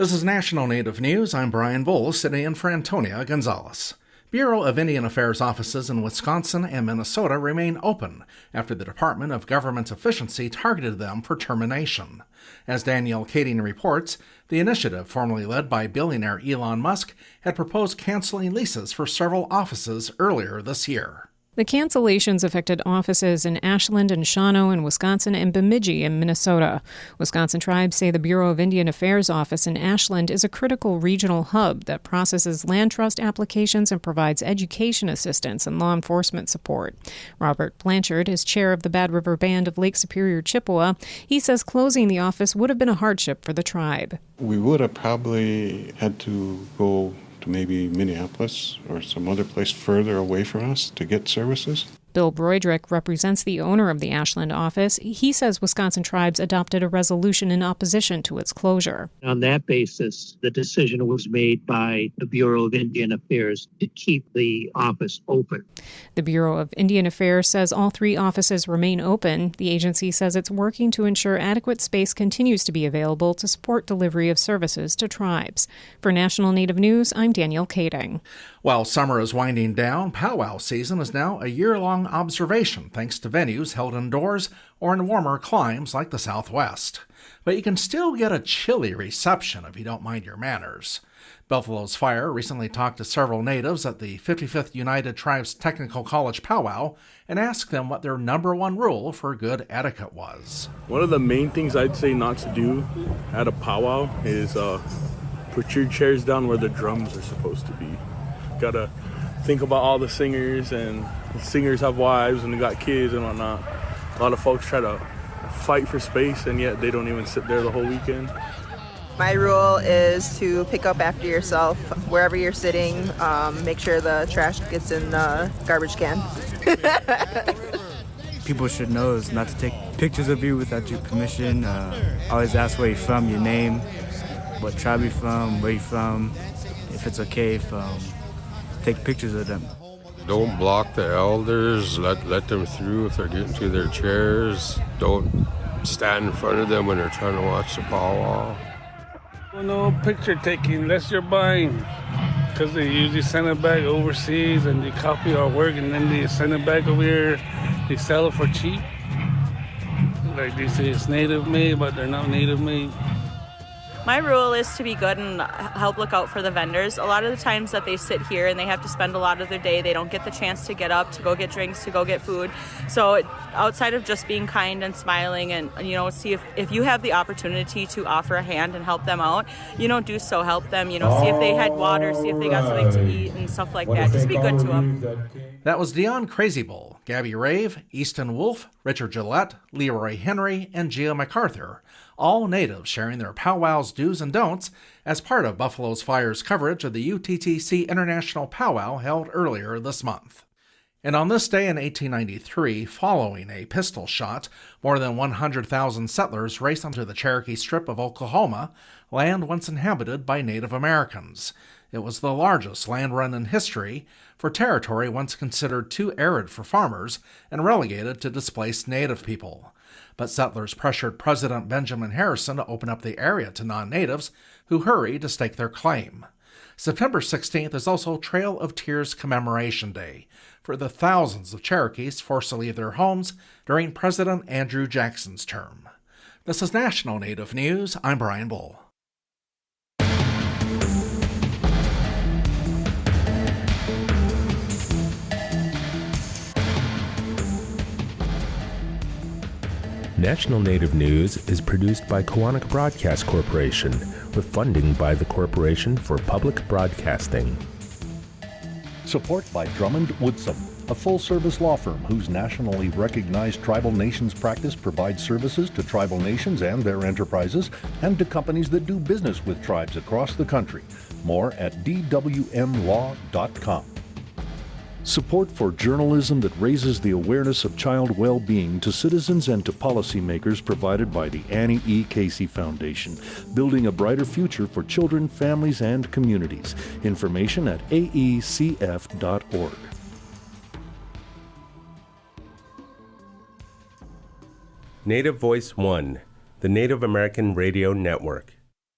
This is National Native News. I'm Brian Bull, sitting in for Antonia Gonzalez. Bureau of Indian Affairs offices in Wisconsin and Minnesota remain open after the Department of Government Efficiency targeted them for termination. As Danielle Kading reports, the initiative, formerly led by billionaire Elon Musk, had proposed canceling leases for several offices earlier this year. The cancellations affected offices in Ashland and Shawano in Wisconsin and Bemidji in Minnesota. Wisconsin tribes say the Bureau of Indian Affairs office in Ashland is a critical regional hub that processes land trust applications and provides education assistance and law enforcement support. Robert Blanchard is chair of the Bad River Band of Lake Superior, Chippewa. He says closing the office would have been a hardship for the tribe. We would have probably had to go to maybe Minneapolis or some other place further away from us to get services. Bill Broidrick represents the owner of the Ashland office. He says Wisconsin tribes adopted a resolution in opposition to its closure. On that basis, the decision was made by the Bureau of Indian Affairs to keep the office open. The Bureau of Indian Affairs says all 3 offices remain open. The agency says it's working to ensure adequate space continues to be available to support delivery of services to tribes. For National Native News, I'm Danielle Kading. While summer is winding down, Powwow season is now a year-long observation thanks to venues held indoors or in warmer climes like the Southwest. But you can still get a chilly reception if you don't mind your manners. Buffalo's Fire recently talked to several natives at the 55th United Tribes Technical College Powwow and asked them what their number one rule for good etiquette was. One of the main things I'd say not to do at a powwow is put your chairs down where the drums are supposed to be. Gotta think about all the singers, and the singers have wives and they got kids and whatnot. A lot of folks try to fight for space and yet they don't even sit there the whole weekend. My rule is to pick up after yourself wherever you're sitting. Make sure the trash gets in the garbage can. People should know is not to take pictures of you without your permission. Always ask where you're from, your name, what tribe you're from, where you're from. If it's okay if take pictures of them. Don't block the elders. Let them through if they're getting to their chairs. Don't stand in front of them when they're trying to watch the powwow. No picture taking unless you're buying, because they usually send it back overseas and they copy our work and then they send it back over here. They sell it for cheap. Like they say it's native made, but they're not native made. My rule is to be good and help look out for the vendors. A lot of the times that they sit here and they have to spend a lot of their day, they don't get the chance to get up, to go get drinks, to go get food. So outside of just being kind and smiling and, see if you have the opportunity to offer a hand and help them out, do so. Help them, see if they had water, see if they got something to eat and stuff like that. Just be good to them. That was Dion Crazy Bull, Gabby Rave, Easton Wolf, Richard Gillette, Leroy Henry, and Gia MacArthur, all natives sharing their powwow's do's and don'ts as part of Buffalo's Fire's coverage of the UTTC International Powwow held earlier this month. And on this day in 1893, following a pistol shot, more than 100,000 settlers raced onto the Cherokee Strip of Oklahoma, land once inhabited by Native Americans. It was the largest land run in history for territory once considered too arid for farmers and relegated to displaced Native people. But settlers pressured President Benjamin Harrison to open up the area to non-natives, who hurried to stake their claim. September 16th is also Trail of Tears Commemoration Day for the thousands of Cherokees forced to leave their homes during President Andrew Jackson's term. This is National Native News. I'm Brian Bull. National Native News is produced by Kawanak Broadcast Corporation with funding by the Corporation for Public Broadcasting. Support by Drummond Woodsum, a full-service law firm whose nationally recognized tribal nations practice provides services to tribal nations and their enterprises and to companies that do business with tribes across the country. More at dwmlaw.com. Support for journalism that raises the awareness of child well-being to citizens and to policymakers provided by the Annie E. Casey Foundation, building a brighter future for children, families, and communities. Information at aecf.org. Native Voice One, the Native American Radio Network.